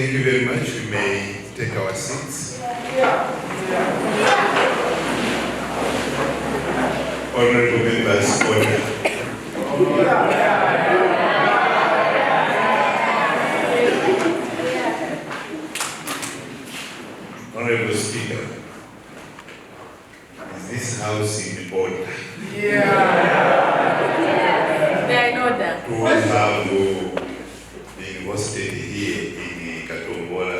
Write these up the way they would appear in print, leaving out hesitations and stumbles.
Thank you very much. We may take our seats. Honorable members, Honorable Speaker, is this house in order? They are in order. To have been hosted here in Katombola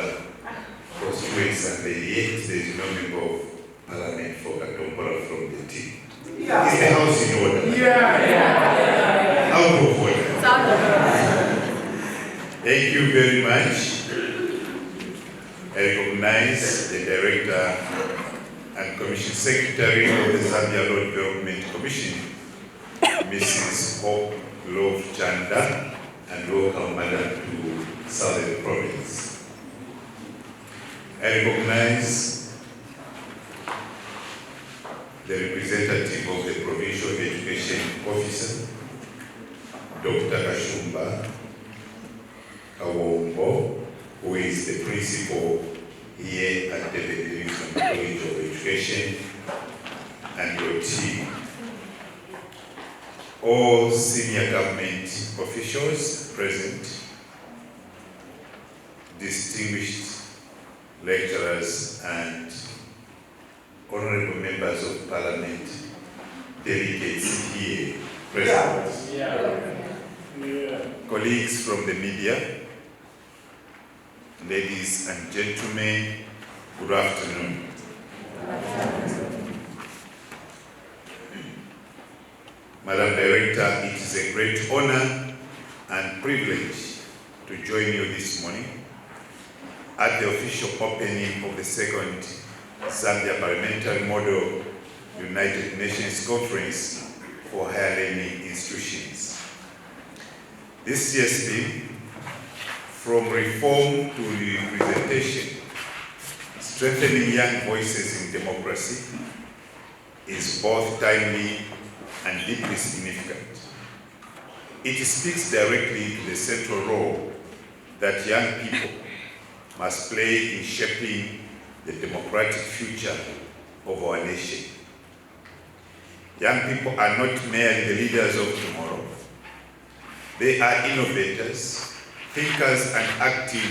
constituency, and yet there is no member of Parliament for Katombola from the team. Is the house in order? Out of order. Thank you very much. I recognize the Director and Commission Secretary of the Zambia Law Development Commission, Mrs. Hope Love Chanda, and welcome Madam to Southern Province. I recognize the representative of the Provincial Education Officer, Dr. Kashumba Kawombo, who is the principal here at the Livingstone College of Education, and your team. All senior government officials present, distinguished lecturers and honorable members of Parliament, delegates here present, colleagues from the media, ladies and gentlemen, good afternoon. Madam Director, it is a great honor and privilege to join you this morning at the official opening of the second Zambia Parliamentary Model United Nations Conference for Higher Learning Institutions. This year's theme, From Reform to Representation, Strengthening Young Voices in Democracy, is both timely and deeply significant. It speaks directly to the central role that young people must play in shaping the democratic future of our nation. Young people are not merely the leaders of tomorrow. They are innovators, thinkers, and active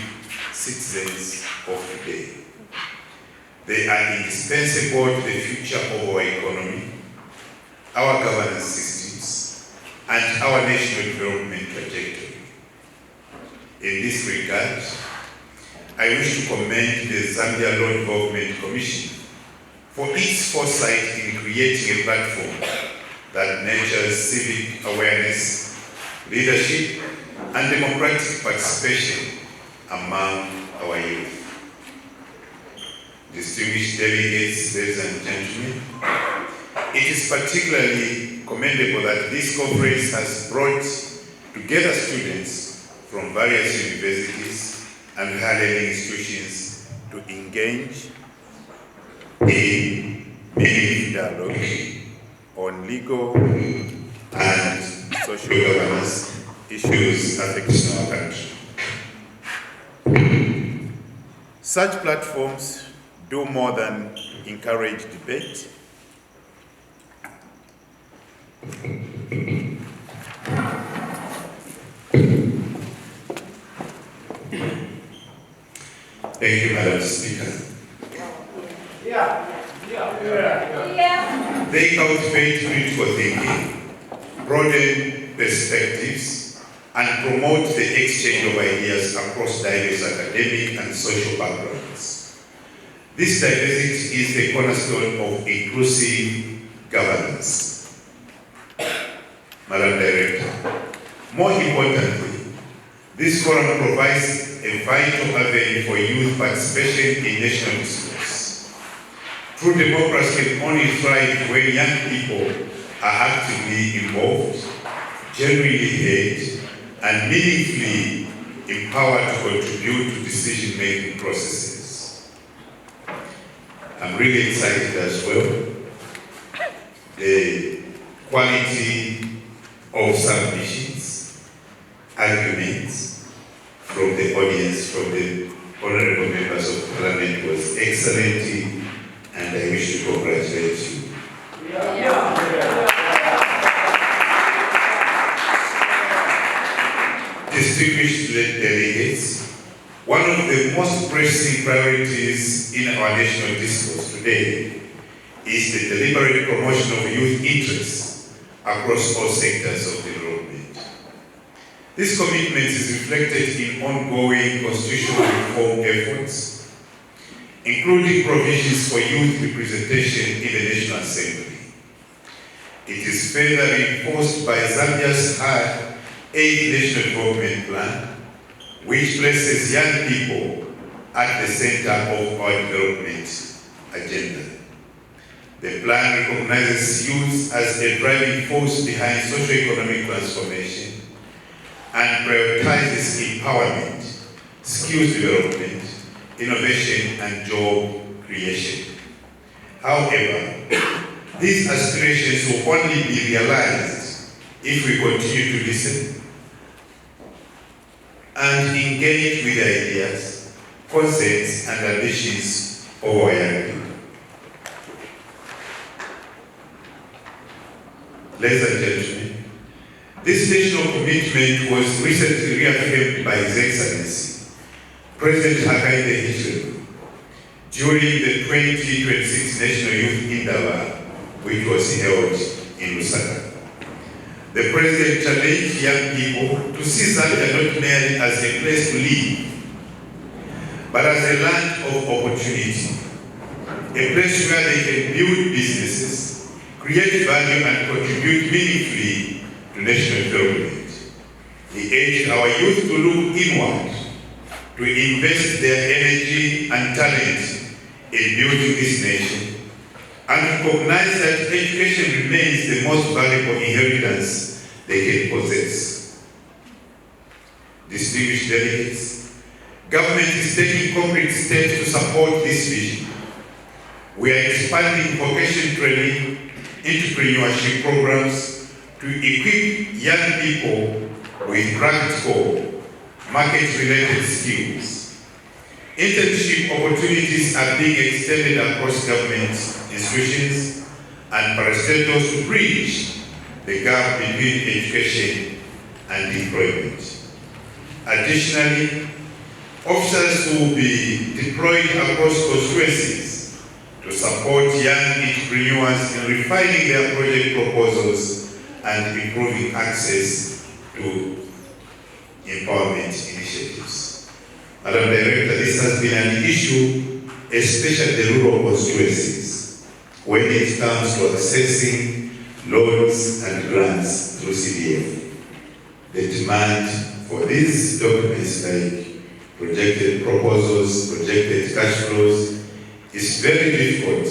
citizens of today. They are indispensable to the future of our economy, our governance systems, and our national development trajectory. In this regard, I wish to commend the Zambia Law Development Commission for its foresight in creating a platform that nurtures civic awareness, leadership, and democratic participation among our youth. Distinguished delegates, ladies and gentlemen, it is particularly commendable that this conference has brought together students from various universities and higher learning institutions to engage in meaningful dialogue on legal and social governance issues affecting our country. Such platforms do more than encourage debate. Thank you, Madam Speaker. They cultivate critical thinking, broaden perspectives, and promote the exchange of ideas across diverse academic and social backgrounds. This diversity is the cornerstone of inclusive governance. Madam Director, more importantly, this forum provides a vital avenue for youth participation in national discourse. True democracy can only thrive when young people are actively involved, genuinely heard, and meaningfully empowered to contribute to decision-making processes. I'm really excited as well. The quality of submissions, arguments from the audience, from the honorable members of Parliament was excellent, and I wish to congratulate you. Distinguished delegates, one of the most pressing priorities in our national discourse today is the deliberate promotion of youth interests across all sectors of development. This commitment is reflected in ongoing constitutional reform efforts, including provisions for youth representation in the National Assembly. It is further reinforced by Zambia's 8th National Development Plan, which places young people at the center of our development agenda. The plan recognizes youth as a driving force behind socio-economic transformation and prioritizes empowerment, skills development, innovation, and job creation. However, these aspirations will only be realized if we continue to listen and engage with the ideas, concepts, and ambitions of our young people. Ladies and gentlemen, this national commitment was recently reaffirmed by His Excellency, President Hakainde Hichilema, during the 2026 National Youth Endeavor, which was held in Lusaka. The President challenged young people to see Zambia not merely as a place to live, but as a land of opportunity, a place where they can build businesses, create value, and contribute meaningfully to national development. He urged our youth to look inward, to invest their energy and talent in building this nation, and recognize that education remains the most valuable inheritance they can possess. Distinguished delegates, government is taking concrete steps to support this vision. We are expanding vocational training, entrepreneurship programs to equip young people with practical, market-related skills. Internship opportunities are being extended across government institutions and parastatals to bridge the gap between education and employment. Additionally, officers will be deployed across constituencies to support young entrepreneurs in refining their project proposals and improving access to empowerment initiatives. Madam Director, this has been an issue, especially the rural constituencies, when it comes to accessing loans and grants through CDF. The demand for these documents like projected proposals, projected cash flows, is very difficult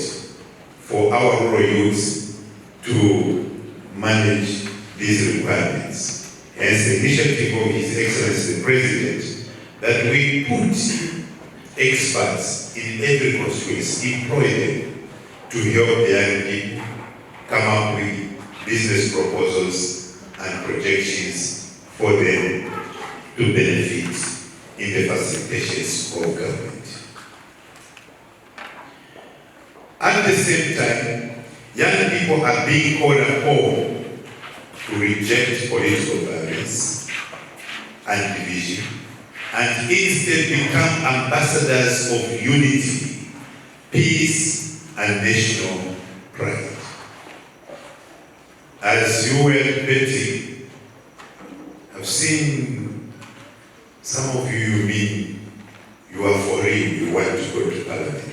for our rural youths to manage these requirements. Hence the initiative of His Excellency the President that we put experts in every constituency, employ them to help the young people come up with business proposals and projections for them to benefit in the facilitations of government. At the same time, young people are being called upon to reject political violence and division, and instead become ambassadors of unity, peace, and national pride. As you were debating, I've seen some of you mean you are for real, you want to go to Parliament.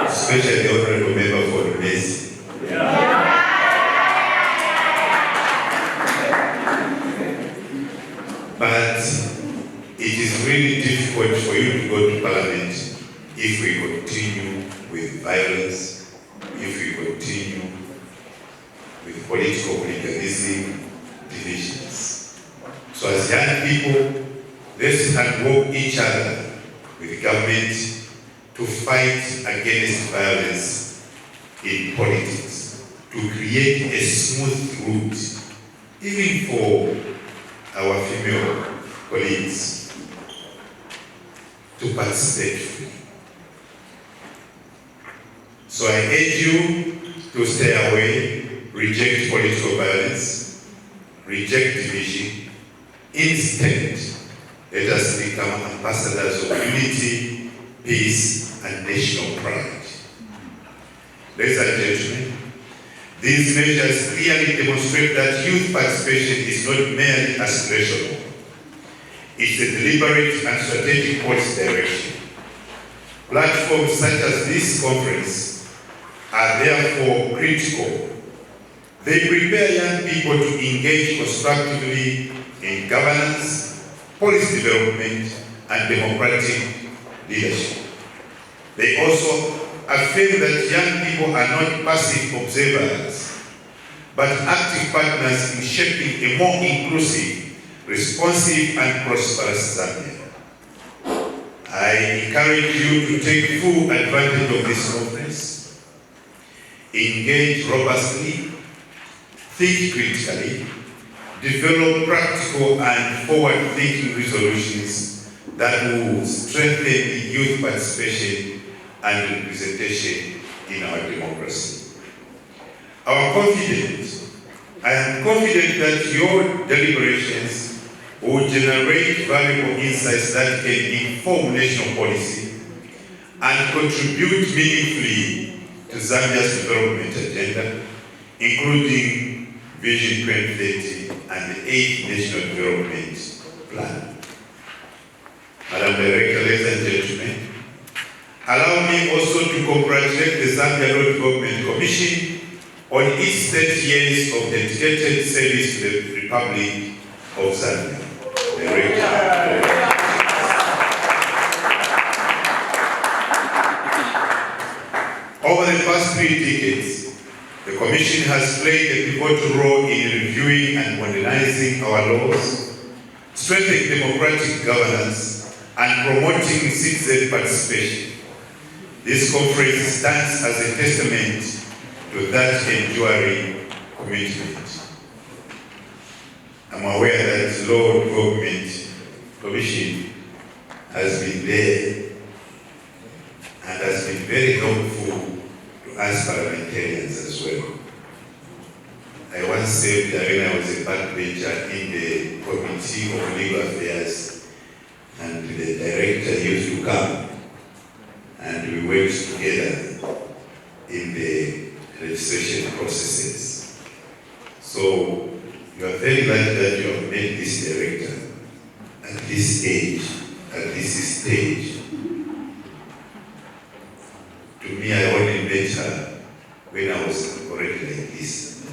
Especially the honorable member for the Messi. But it is really difficult for you to go to Parliament if we continue with violence, if we continue with political hooliganism, divisions. So as young people, let's handhold each other with government to fight against violence in politics, to create a smooth route, even for our female colleagues to participate fully. So I urge you to stay away, reject political violence, reject division. Instead, let us become ambassadors of unity, peace, and national pride. Ladies and gentlemen, these measures clearly demonstrate that youth participation is not merely aspirational. It's a deliberate and strategic policy direction. Platforms such as this conference are therefore critical. They prepare young people to engage constructively in governance, policy development, and democratic leadership. They also affirm that young people are not passive observers, but active partners in shaping a more inclusive, responsive, and prosperous Zambia. I encourage you to take full advantage of this conference, engage robustly, think critically, develop practical and forward-thinking resolutions that will strengthen the youth participation and representation in our democracy. I am confident that your deliberations will generate valuable insights that can inform national policy and contribute meaningfully to Zambia's development agenda, including Vision 2030 and the 8th National Development Plan. Madam Director, ladies and gentlemen, allow me also to congratulate the Zambia Law Development Commission on its 30 years of dedicated service to the Republic of Zambia. Over the past 3 decades, the Commission has played a pivotal role in reviewing and modernizing our laws, strengthening democratic governance, and promoting citizen participation. This conference stands as a testament to that enduring commitment. I'm aware that the Law Development Commission has been there and has been very helpful to us parliamentarians as well. I once served when I was a backbencher in the Committee of Legal Affairs, and the director used to come and we worked together in the registration processes. So you are very lucky that you have made this director at this age, at this stage. To me, I only met her when I was already like this.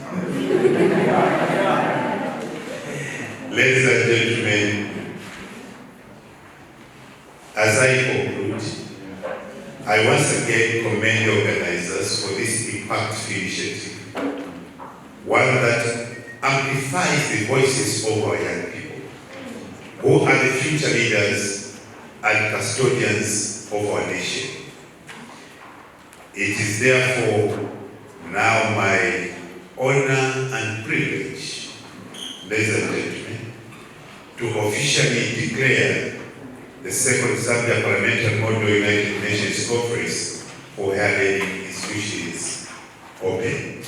Ladies and gentlemen, as I conclude, I once again commend the organizers for this impactful initiative, one that amplifies the voices of our young people, who are the future leaders and custodians of our nation. It is therefore now my honor and privilege, ladies and gentlemen, to officially declare the second Zambia Parliamentary Model United Nations Conference for Higher Learning Institutions open.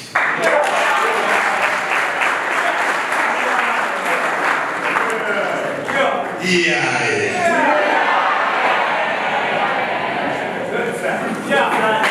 Yeah.